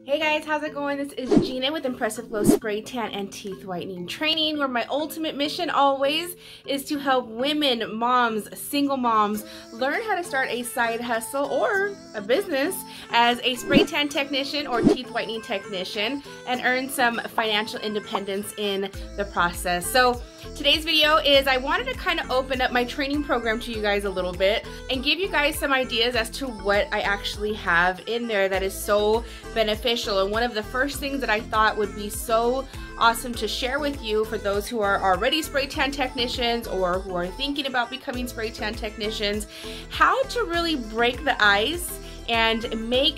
Hey guys, how's it going? This is Gina with Impressive Glow Spray Tan and Teeth Whitening Training, where my ultimate mission always is to help women, moms, single moms, learn how to start a side hustle or a business as a spray tan technician or teeth whitening technician and earn some financial independence in the process. So today's video is I wanted to kind of open up my training program to you guys a little bit and give you guys some ideas as to what I actually have in there that is so beneficial. And one of the first things that I thought would be so awesome to share with you for those who are already spray tan technicians or who are thinking about becoming spray tan technicians, how to really break the ice and make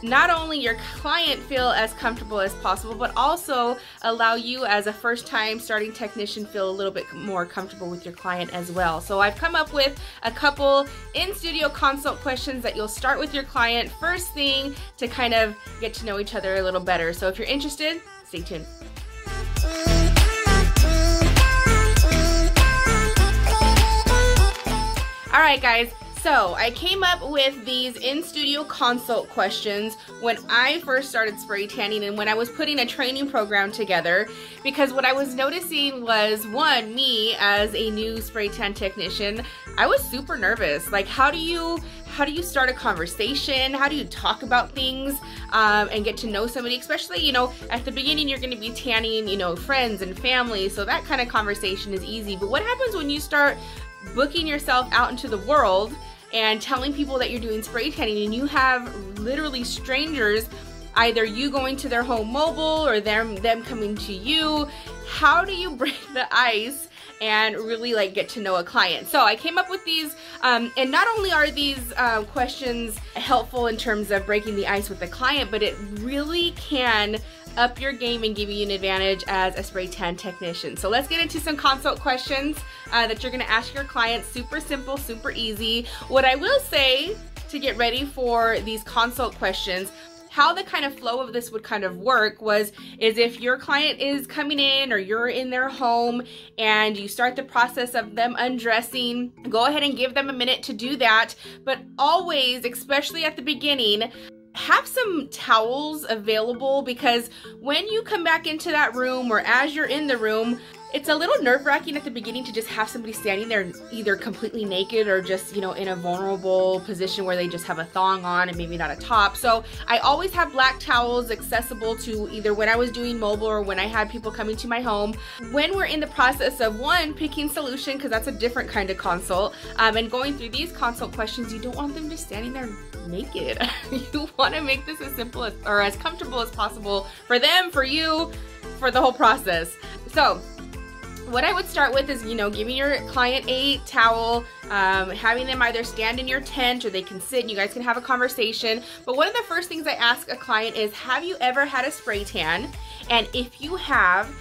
not only your client feel as comfortable as possible, but also allow you as a first-time starting technician feel a little bit more comfortable with your client as well. So I've come up with a couple in-studio consult questions that you'll start with your client first thing to kind of get to know each other a little better. So if you're interested, stay tuned. All right, guys. So I came up with these in-studio consult questions when I first started spray tanning and when I was putting a training program together, because what I was noticing was, one, me as a new spray tan technician, I was super nervous. Like, how do you start a conversation? How do you talk about things and get to know somebody? Especially, you know, at the beginning you're going to be tanning, you know, friends and family, so that kind of conversation is easy. But what happens when you start booking yourself out into the world and telling people that you're doing spray tanning and you have literally strangers, either you going to their home mobile or them coming to you? How do you break the ice and really like get to know a client? So I came up with these and not only are these questions helpful in terms of breaking the ice with the client, but it really can up your game and give you an advantage as a spray tan technician. So let's get into some consult questions that you're gonna ask your client. Super simple, super easy. What I will say to get ready for these consult questions, how the kind of flow of this would kind of work is if your client is coming in or you're in their home and you start the process of them undressing, go ahead and give them a minute to do that. But always, especially at the beginning, have some towels available, because when you come back into that room or as you're in the room, it's a little nerve-wracking at the beginning to just have somebody standing there either completely naked or just, you know, in a vulnerable position where they just have a thong on and maybe not a top. So I always have black towels accessible to either when I was doing mobile or when I had people coming to my home. When we're in the process of, one, picking solution, because that's a different kind of consult, and going through these consult questions, you don't want them just standing there naked. You want to make this as simple as, or as comfortable as possible for them, for you, for the whole process. So what I would start with is, you know, giving your client a towel, having them either stand in your tent or they can sit and you guys can have a conversation. But one of the first things I ask a client is, have you ever had a spray tan? And if you have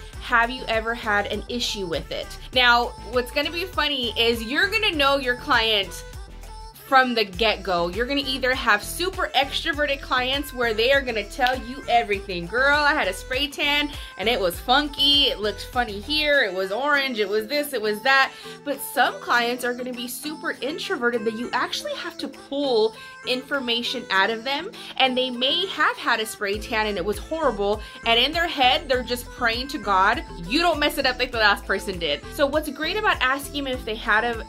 you ever had an issue with it? Now, what's gonna be funny is you're gonna know your client from the get-go. You're gonna either have super extroverted clients where they are gonna tell you everything. Girl, I had a spray tan and it was funky, it looked funny here, it was orange, it was this, it was that. But some clients are gonna be super introverted that you actually have to pull information out of them, and they may have had a spray tan and it was horrible, and in their head they're just praying to God, you don't mess it up like the last person did. So what's great about asking them if they have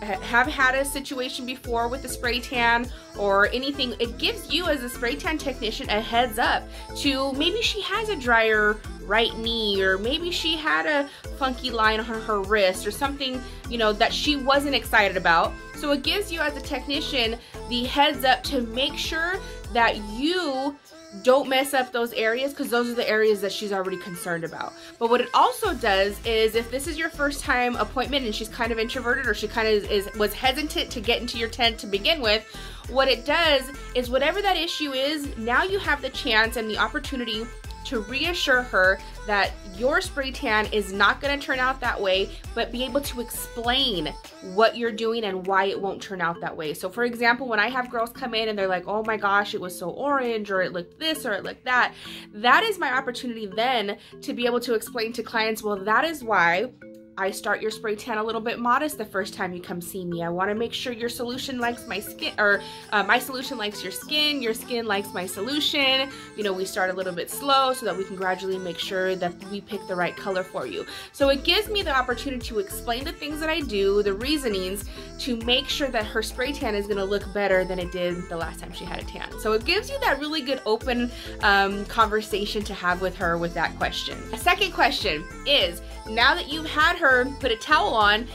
had a situation before with the spray tan or anything, it gives you as a spray tan technician a heads up to, maybe she has a drier right knee, or maybe she had a funky line on her wrist or something, you know, that she wasn't excited about. So it gives you as a technician the heads up to make sure that you don't mess up those areas, because those are the areas that she's already concerned about. But what it also does is, if this is your first time appointment and she's kind of introverted or she kind of was hesitant to get into your tent to begin with, what it does is whatever that issue is, now you have the chance and the opportunity to reassure her that your spray tan is not going to turn out that way, but be able to explain what you're doing and why it won't turn out that way. So for example, when I have girls come in and they're like, oh my gosh, it was so orange, or it looked this, or it looked that, that is my opportunity then to be able to explain to clients, well, that is why I start your spray tan a little bit modest the first time you come see me. I want to make sure your solution likes my skin, or my solution likes your skin likes my solution. You know, we start a little bit slow so that we can gradually make sure that we pick the right color for you. So it gives me the opportunity to explain the things that I do, the reasonings, to make sure that her spray tan is going to look better than it did the last time she had a tan. So it gives you that really good open conversation to have with her with that question. A second question is, now that you've had her put a towel on,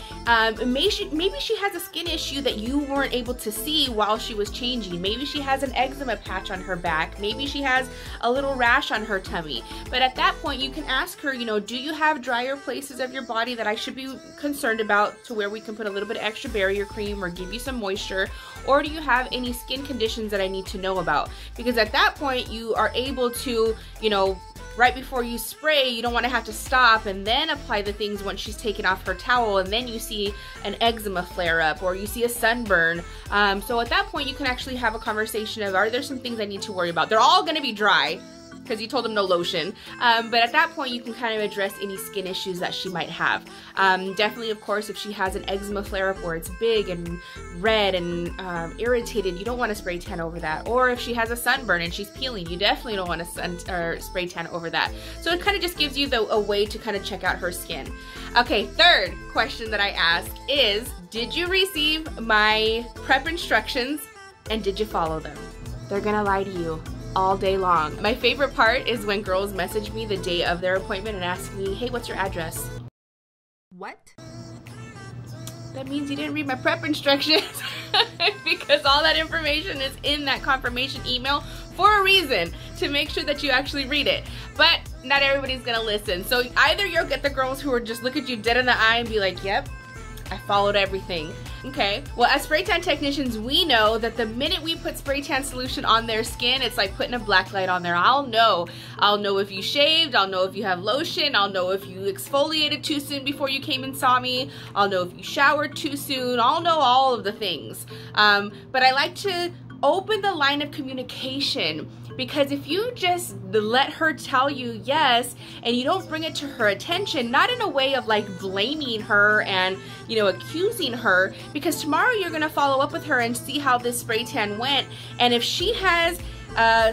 maybe she has a skin issue that you weren't able to see while she was changing. Maybe she has an eczema patch on her back. Maybe she has a little rash on her tummy. But at that point, you can ask her, you know, do you have drier places of your body that I should be concerned about, to where we can put a little bit of extra barrier cream or give you some moisture? Or do you have any skin conditions that I need to know about? Because at that point, you are able to, you know, right before you spray, you don't want to have to stop and then apply the things once she's taken off her towel, and then you see an eczema flare up or you see a sunburn. So at that point, you can actually have a conversation of, are there some things I need to worry about? They're all going to be dry because you told them no lotion. But at that point, you can kind of address any skin issues that she might have. Definitely, of course, if she has an eczema flare-up where it's big and red and irritated, you don't want to spray tan over that. Or if she has a sunburn and she's peeling, you definitely don't want to spray tan over that. So it kind of just gives you a way to kind of check out her skin. Okay, third question that I ask is, did you receive my prep instructions and did you follow them? They're gonna lie to you all day long. My favorite part is when girls message me the day of their appointment and ask me, hey, what's your address? What? That means you didn't read my prep instructions because all that information is in that confirmation email for a reason, to make sure that you actually read it. But not everybody's gonna listen. So either you'll get the girls who are just look at you dead in the eye and be like, yep, I followed everything. Okay, well, as spray tan technicians, we know that the minute we put spray tan solution on their skin, it's like putting a black light on there. I'll know if you shaved, I'll know if you have lotion, I'll know if you exfoliated too soon before you came and saw me, I'll know if you showered too soon, I'll know all of the things. But I like to open the line of communication, because if you just let her tell you yes and you don't bring it to her attention, not in a way of like blaming her and, you know, accusing her, because tomorrow you're going to follow up with her and see how this spray tan went, and if she has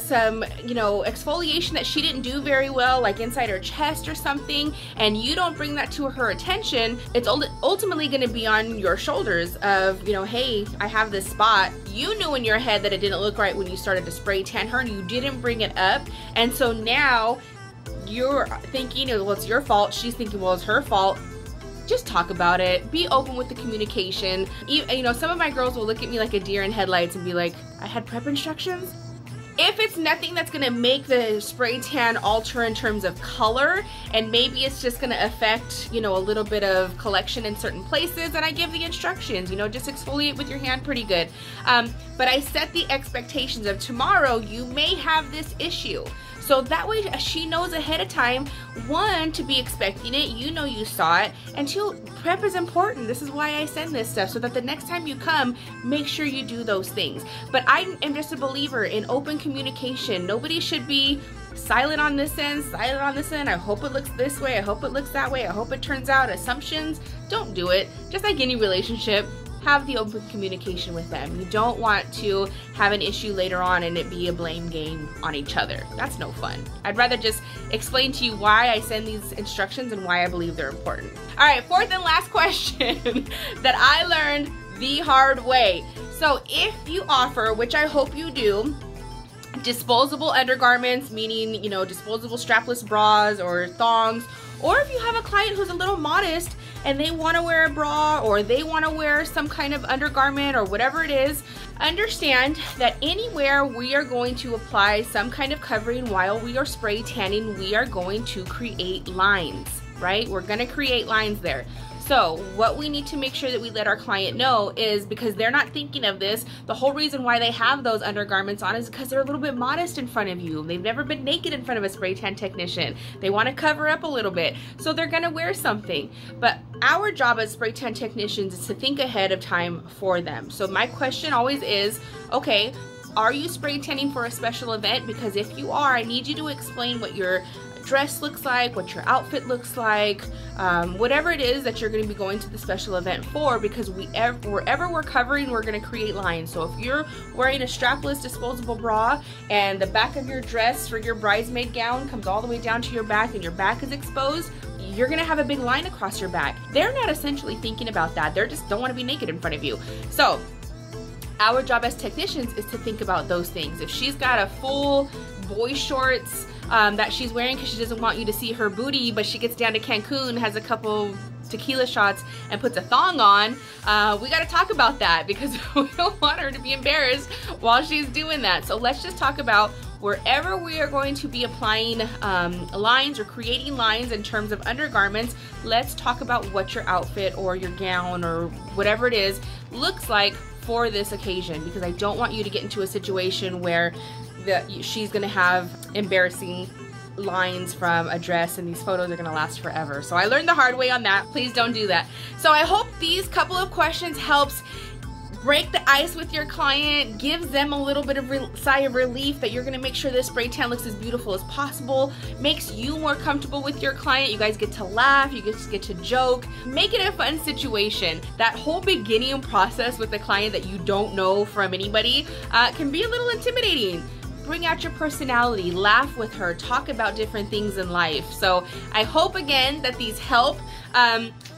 some, you know, exfoliation that she didn't do very well, like inside her chest or something, and you don't bring that to her attention, it's ultimately going to be on your shoulders of, you know, hey, I have this spot. You knew in your head that it didn't look right when you started to spray tan her and you didn't bring it up, and so now you're thinking, well, it's your fault. She's thinking, well, it's her fault. Just talk about it. Be open with the communication. You know, some of my girls will look at me like a deer in headlights and be like, I had prep instructions? If it's nothing that's gonna make the spray tan alter in terms of color, and maybe it's just gonna affect, you know, a little bit of collection in certain places, and I give the instructions, you know, just exfoliate with your hand pretty good. But I set the expectations of tomorrow you may have this issue. So that way she knows ahead of time, one, to be expecting it, you know you saw it, and two, prep is important. This is why I send this stuff, so that the next time you come, make sure you do those things. But I am just a believer in open communication. Nobody should be silent on this end, silent on this end. I hope it looks this way, I hope it looks that way, I hope it turns out. Assumptions, don't do it. Just like any relationship, have the open communication with them. You don't want to have an issue later on and it be a blame game on each other. That's no fun. I'd rather just explain to you why I send these instructions and why I believe they're important. All right, fourth and last question that I learned the hard way. So if you offer, which I hope you do, disposable undergarments, meaning, you know, disposable strapless bras or thongs, or if you have a client who's a little modest and they want to wear a bra or they want to wear some kind of undergarment or whatever it is, understand that anywhere we are going to apply some kind of covering while we are spray tanning, we are going to create lines, right? We're going to create lines there. So what we need to make sure that we let our client know is, because they're not thinking of this, the whole reason why they have those undergarments on is because they're a little bit modest in front of you. They've never been naked in front of a spray tan technician. They want to cover up a little bit. So they're going to wear something. But our job as spray tan technicians is to think ahead of time for them. So my question always is, okay, are you spray tanning for a special event? Because if you are, I need you to explain what your dress looks like, what your outfit looks like, whatever it is that you're going to be going to the special event for, because wherever we're covering, we're going to create lines. So if you're wearing a strapless disposable bra and the back of your dress for your bridesmaid gown comes all the way down to your back and your back is exposed, you're gonna have a big line across your back. They're not essentially thinking about that. They just don't want to be naked in front of you. So our job as technicians is to think about those things. If she's got a full boy shorts that she's wearing because she doesn't want you to see her booty, but she gets down to Cancun, has a couple tequila shots and puts a thong on, we got to talk about that, because we don't want her to be embarrassed while she's doing that. So let's just talk about wherever we are going to be applying lines or creating lines in terms of undergarments. Let's talk about what your outfit or your gown or whatever it is looks like for this occasion, because I don't want you to get into a situation where she's gonna have embarrassing lines from a dress and these photos are gonna last forever. So I learned the hard way on that. Please don't do that. So I hope these couple of questions helps break the ice with your client, gives them a little bit of sigh of relief that you're gonna make sure this spray tan looks as beautiful as possible, makes you more comfortable with your client. You guys get to laugh, you get to joke, make it a fun situation. That whole beginning process with the client that you don't know from anybody can be a little intimidating. Bring out your personality, laugh with her, talk about different things in life. So I hope again that these help.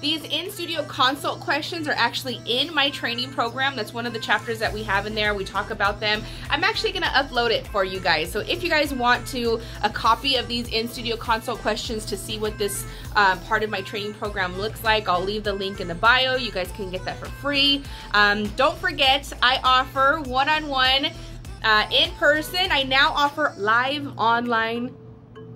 These in-studio consult questions are actually in my training program. That's one of the chapters that we have in there. We talk about them. I'm actually gonna upload it for you guys. So if you guys want a copy of these in-studio consult questions to see what this part of my training program looks like, I'll leave the link in the bio. You guys can get that for free. Don't forget, I offer one-on-one in person. I now offer live online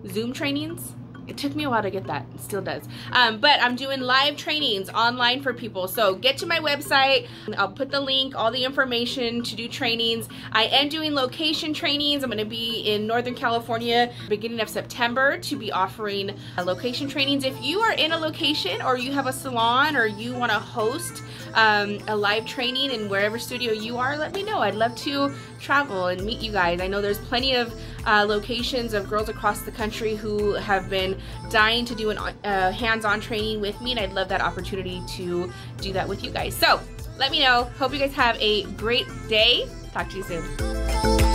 Zoom trainings. It took me a while to get that, it still does. But I'm doing live trainings online for people. So get to my website, I'll put the link, all the information to do trainings. I am doing location trainings. I'm gonna be in Northern California beginning of September to be offering location trainings. If you are in a location or you have a salon or you wanna host a live training in wherever studio you are, let me know. I'd love to travel and meet you guys. I know there's plenty of locations of girls across the country who have been dying to do a hands-on training with me, and I'd love that opportunity to do that with you guys. So let me know. Hope you guys have a great day. Talk to you soon.